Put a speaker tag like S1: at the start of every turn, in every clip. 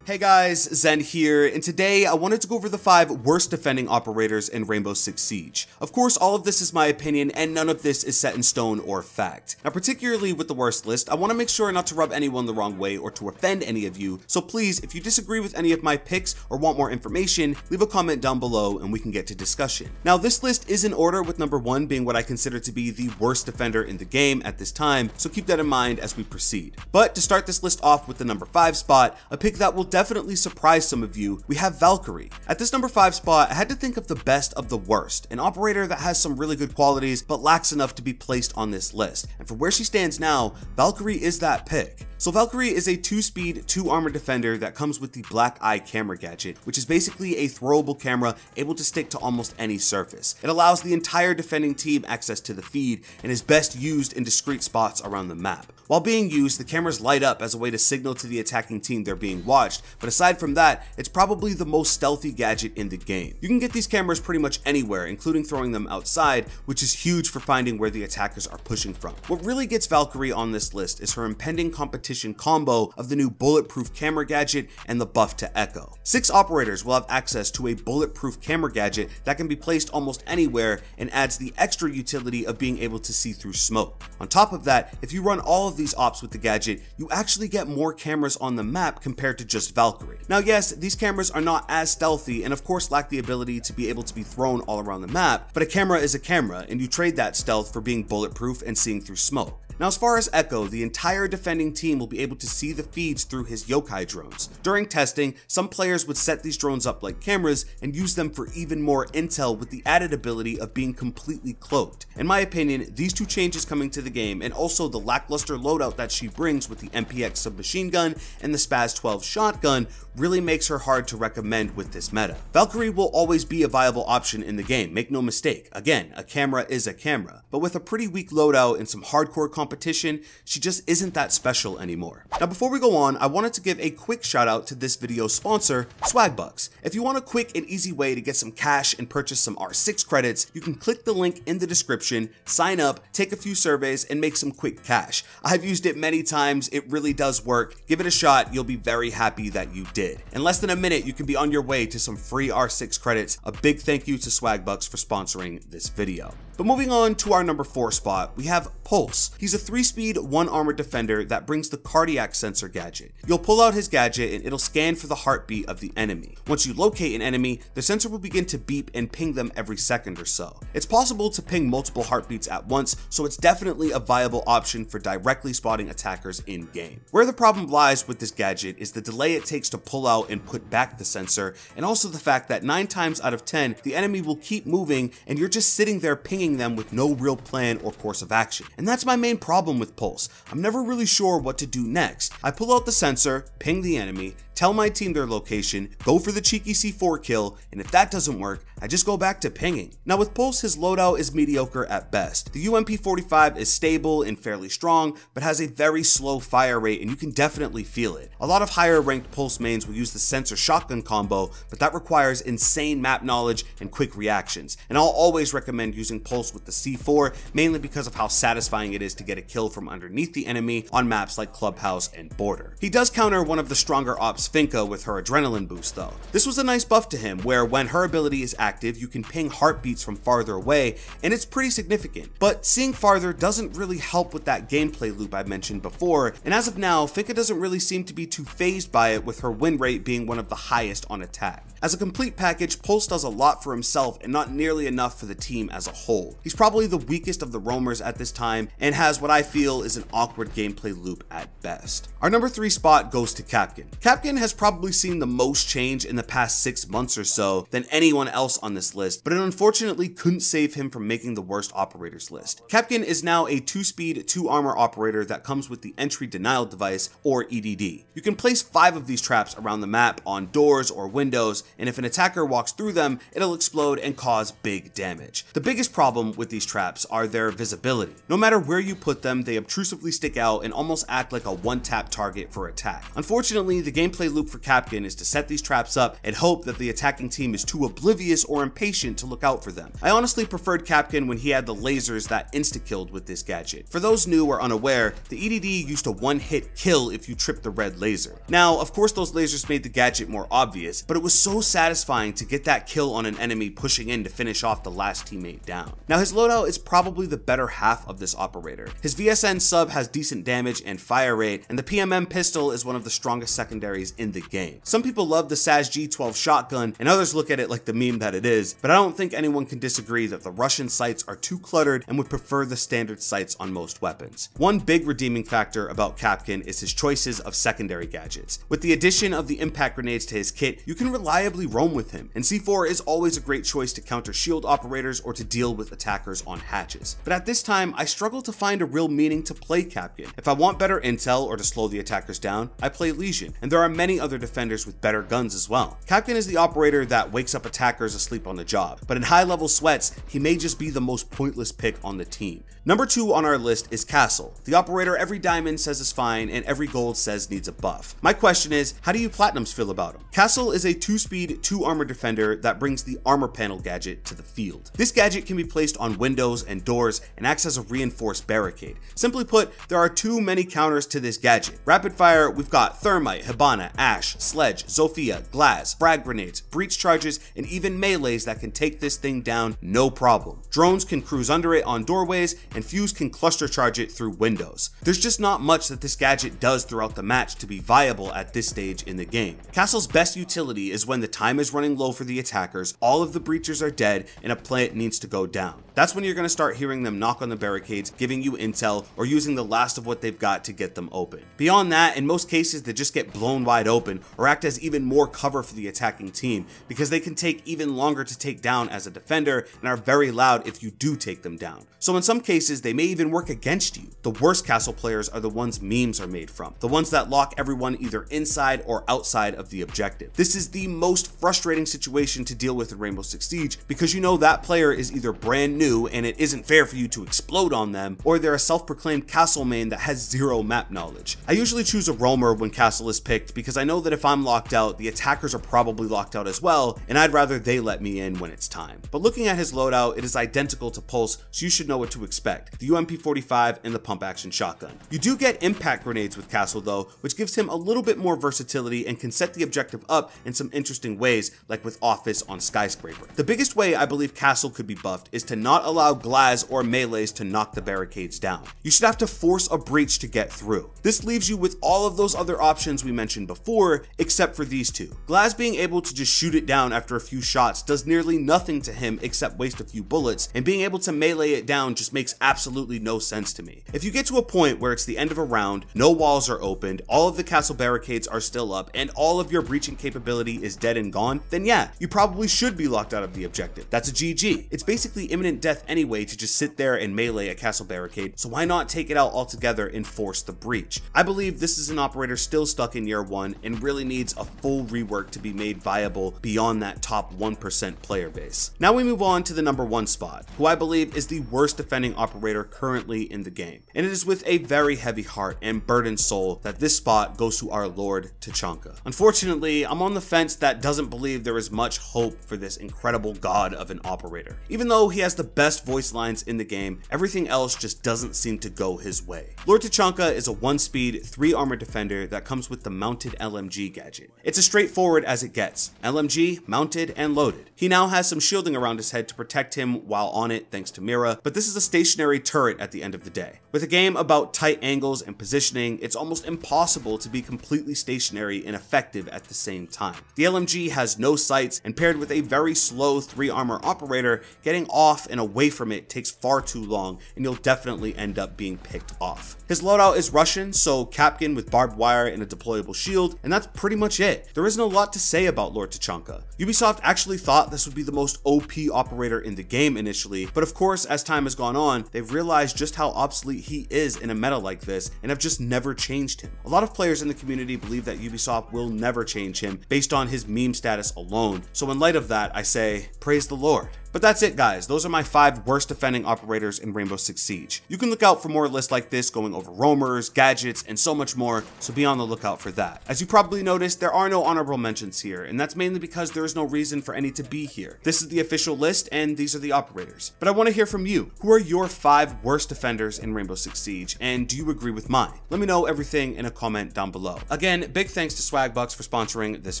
S1: Hey guys, Zen here, and today I wanted to go over the 5 worst defending operators in Rainbow Six Siege. Of course, all of this is my opinion, and none of this is set in stone or fact. Now, particularly with the worst list, I want to make sure not to rub anyone the wrong way or to offend any of you, so please, if you disagree with any of my picks or want more information, leave a comment down below and we can get to discussion. Now, this list is in order, with number 1 being what I consider to be the worst defender in the game at this time, so keep that in mind as we proceed. But to start this list off with the number 5 spot, a pick that will definitely surprise some of you, we have Valkyrie. At this number 5 spot, I had to think of the best of the worst, an operator that has some really good qualities but lacks enough to be placed on this list. And for where she stands now, Valkyrie is that pick. So Valkyrie is a 2-speed, 2-armor defender that comes with the Black Eye camera gadget, which is basically a throwable camera able to stick to almost any surface. It allows the entire defending team access to the feed and is best used in discrete spots around the map. While being used, the cameras light up as a way to signal to the attacking team they're being watched, but aside from that, it's probably the most stealthy gadget in the game. You can get these cameras pretty much anywhere, including throwing them outside, which is huge for finding where the attackers are pushing from. What really gets Valkyrie on this list is her impending competition combo of the new bulletproof camera gadget and the buff to Echo. 6 operators will have access to a bulletproof camera gadget that can be placed almost anywhere and adds the extra utility of being able to see through smoke. On top of that, if you run all of these ops with the gadget, you actually get more cameras on the map compared to just Valkyrie. Now yes, these cameras are not as stealthy and of course lack the ability to be able to be thrown all around the map, but a camera is a camera and you trade that stealth for being bulletproof and seeing through smoke. Now, as far as Echo, the entire defending team will be able to see the feeds through his yokai drones. During testing, some players would set these drones up like cameras and use them for even more intel with the added ability of being completely cloaked. In my opinion, these 2 changes coming to the game and also the lackluster loadout that she brings with the MPX submachine gun and the Spaz 12 shotgun really makes her hard to recommend with this meta. Valkyrie will always be a viable option in the game, make no mistake. Again, a camera is a camera, but with a pretty weak loadout and some hardcore competition, she just isn't that special anymore. Now before we go on, I wanted to give a quick shout out to this video's sponsor, Swagbucks. If you want a quick and easy way to get some cash and purchase some R6 credits, you can click the link in the description, sign up, take a few surveys, and make some quick cash. I've used it many times, it really does work. Give it a shot, you'll be very happy that you did. In less than a minute, you can be on your way to some free R6 credits. A big thank you to Swagbucks for sponsoring this video. But moving on to our number 4 spot, we have Pulse. He's a 3-speed, 1-armor defender that brings the cardiac sensor gadget. You'll pull out his gadget and it'll scan for the heartbeat of the enemy. Once you locate an enemy, the sensor will begin to beep and ping them every second or so. It's possible to ping multiple heartbeats at once, so it's definitely a viable option for directly spotting attackers in-game. Where the problem lies with this gadget is the delay it takes to pull out and put back the sensor, and also the fact that 9 times out of 10, the enemy will keep moving and you're just sitting there pinging them with no real plan or course of action. And that's my main problem with Pulse. I'm never really sure what to do next. I pull out the sensor, ping the enemy, tell my team their location, go for the cheeky C4 kill, and if that doesn't work, I just go back to pinging. Now with Pulse, his loadout is mediocre at best. The UMP45 is stable and fairly strong, but has a very slow fire rate and you can definitely feel it. A lot of higher ranked Pulse mains will use the sensor shotgun combo, but that requires insane map knowledge and quick reactions. And I'll always recommend using Pulse with the C4, mainly because of how satisfying it is to get a kill from underneath the enemy on maps like Clubhouse and Border. He does counter one of the stronger ops, Finka, with her adrenaline boost though. This was a nice buff to him, where when her ability is active, you can ping heartbeats from farther away, and it's pretty significant. But seeing farther doesn't really help with that gameplay loop I mentioned before, and as of now, Finka doesn't really seem to be too fazed by it, with her win rate being one of the highest on attack. As a complete package, Pulse does a lot for himself and not nearly enough for the team as a whole. He's probably the weakest of the roamers at this time and has what I feel is an awkward gameplay loop at best. Our number 3 spot goes to Kapkan. Kapkan has probably seen the most change in the past 6 months or so than anyone else on this list, but it unfortunately couldn't save him from making the worst operators list. Kapkan is now a 2-speed, 2-armor operator that comes with the entry denial device, or EDD. You can place 5 of these traps around the map on doors or windows, and if an attacker walks through them, it'll explode and cause big damage. The biggest problem with these traps are their visibility. No matter where you put them, they obtrusively stick out and almost act like a one-tap target for attack. Unfortunately, the gameplay gameplay loop for Capkin is to set these traps up and hope that the attacking team is too oblivious or impatient to look out for them. I honestly preferred Capkin when he had the lasers that insta-killed with this gadget. For those new or unaware, the EDD used to one-hit kill if you tripped the red laser. Now, of course those lasers made the gadget more obvious, but it was so satisfying to get that kill on an enemy pushing in to finish off the last teammate down. Now his loadout is probably the better half of this operator. His VSN sub has decent damage and fire rate, and the PMM pistol is one of the strongest secondaries in the game. Some people love the SAS G12 shotgun, and others look at it like the meme that it is, but I don't think anyone can disagree that the Russian sights are too cluttered and would prefer the standard sights on most weapons. One big redeeming factor about Capkin is his choices of secondary gadgets. With the addition of the impact grenades to his kit, you can reliably roam with him, and C4 is always a great choice to counter shield operators or to deal with attackers on hatches. But at this time, I struggle to find a real meaning to play Capkin. If I want better intel or to slow the attackers down, I play Legion, and there are many other defenders with better guns as well. Capkin is the operator that wakes up attackers asleep on the job, but in high-level sweats, he may just be the most pointless pick on the team. Number 2 on our list is Castle, the operator every diamond says is fine and every gold says needs a buff. My question is, how do you platinums feel about him? Castle is a 2-speed, 2-armor defender that brings the armor panel gadget to the field. This gadget can be placed on windows and doors and acts as a reinforced barricade. Simply put, there are too many counters to this gadget. Rapid fire, we've got Thermite, Hibana, Ash, Sledge, Zofia, Glass, frag grenades, breach charges, and even melees that can take this thing down no problem. Drones can cruise under it on doorways, and Fuse can cluster charge it through windows. There's just not much that this gadget does throughout the match to be viable at this stage in the game. Castle's best utility is when the time is running low for the attackers, all of the breachers are dead, and a plant needs to go down. That's when you're going to start hearing them knock on the barricades, giving you intel, or using the last of what they've got to get them open. Beyond that, in most cases they just get blown wide open, or act as even more cover for the attacking team, because they can take even longer to take down as a defender, and are very loud if you do take them down. So in some cases, they may even work against you. The worst Castle players are the ones memes are made from, the ones that lock everyone either inside or outside of the objective. This is the most frustrating situation to deal with in Rainbow Six Siege, because you know that player is either brand new and it isn't fair for you to explode on them, or they're a self-proclaimed Castle main that has zero map knowledge. I usually choose a roamer when Castle is picked because I know that if I'm locked out, the attackers are probably locked out as well, and I'd rather they let me in when it's time. But looking at his loadout, it is identical to Pulse, so you should know what to expect: the UMP45 and the pump action shotgun. You do get impact grenades with Castle though, which gives him a little bit more versatility and can set the objective up in some interesting ways, like with Office on Skyscraper. The biggest way I believe Castle could be buffed is to not allow Glass or melees to knock the barricades down. You should have to force a breach to get through. This leaves you with all of those other options we mentioned before, except for these two. Glass being able to just shoot it down after a few shots does nearly nothing to him except waste a few bullets, and being able to melee it down just makes absolutely no sense to me. If you get to a point where it's the end of a round, no walls are opened, all of the Castle barricades are still up, and all of your breaching capability is dead and gone, then yeah, you probably should be locked out of the objective. That's a GG. It's basically imminent death anyway to just sit there and melee a Castle barricade, so why not take it out altogether and force the breach? I believe this is an operator still stuck in year 1 and really needs a full rework to be made viable beyond that top 1% player base. Now we move on to the number 1 spot, who I believe is the worst defending operator currently in the game. And it is with a very heavy heart and burdened soul that this spot goes to our Lord Tachanka. Unfortunately, I'm on the fence that doesn't believe there is much hope for this incredible god of an operator. Even though he has the best voice lines in the game, everything else just doesn't seem to go his way. Lord Tachanka is a 1-speed, 3-armor defender that comes with the mounted LMG gadget. It's as straightforward as it gets. LMG, mounted, and loaded. He now has some shielding around his head to protect him while on it thanks to Mira, but this is a stationary turret at the end of the day. With a game about tight angles and positioning, it's almost impossible to be completely stationary and effective at the same time. The LMG has no sights, and paired with a very slow 3-armor operator, getting off and away from it takes far too long, and you'll definitely end up being picked off. His loadout is Russian, so Capkin with barbed wire and a deployable shield, and that's pretty much it. There isn't a lot to say about Lord Tachanka. Ubisoft actually thought this would be the most OP operator in the game initially, but of course as time has gone on, they've realized just how obsolete he is in a meta like this and have just never changed him. A lot of players in the community believe that Ubisoft will never change him based on his meme status alone, so in light of that I say, praise the Lord. But that's it, guys. Those are my 5 worst defending operators in Rainbow Six Siege. You can look out for more lists like this going over roamers, gadgets, and so much more, so be on the lookout for that. As you probably noticed, there are no honorable mentions here, and that's mainly because there is no reason for any to be here. This is the official list, and these are the operators. But I want to hear from you. Who are your 5 worst defenders in Rainbow Six Siege, and do you agree with mine? Let me know everything in a comment down below. Again, big thanks to Swagbucks for sponsoring this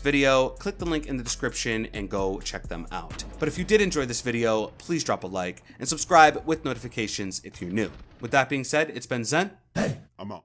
S1: video. Click the link in the description and go check them out. But if you did enjoy this video, please drop a like and subscribe with notifications if you're new. With that being said, it's been Zen.
S2: Hey, I'm out.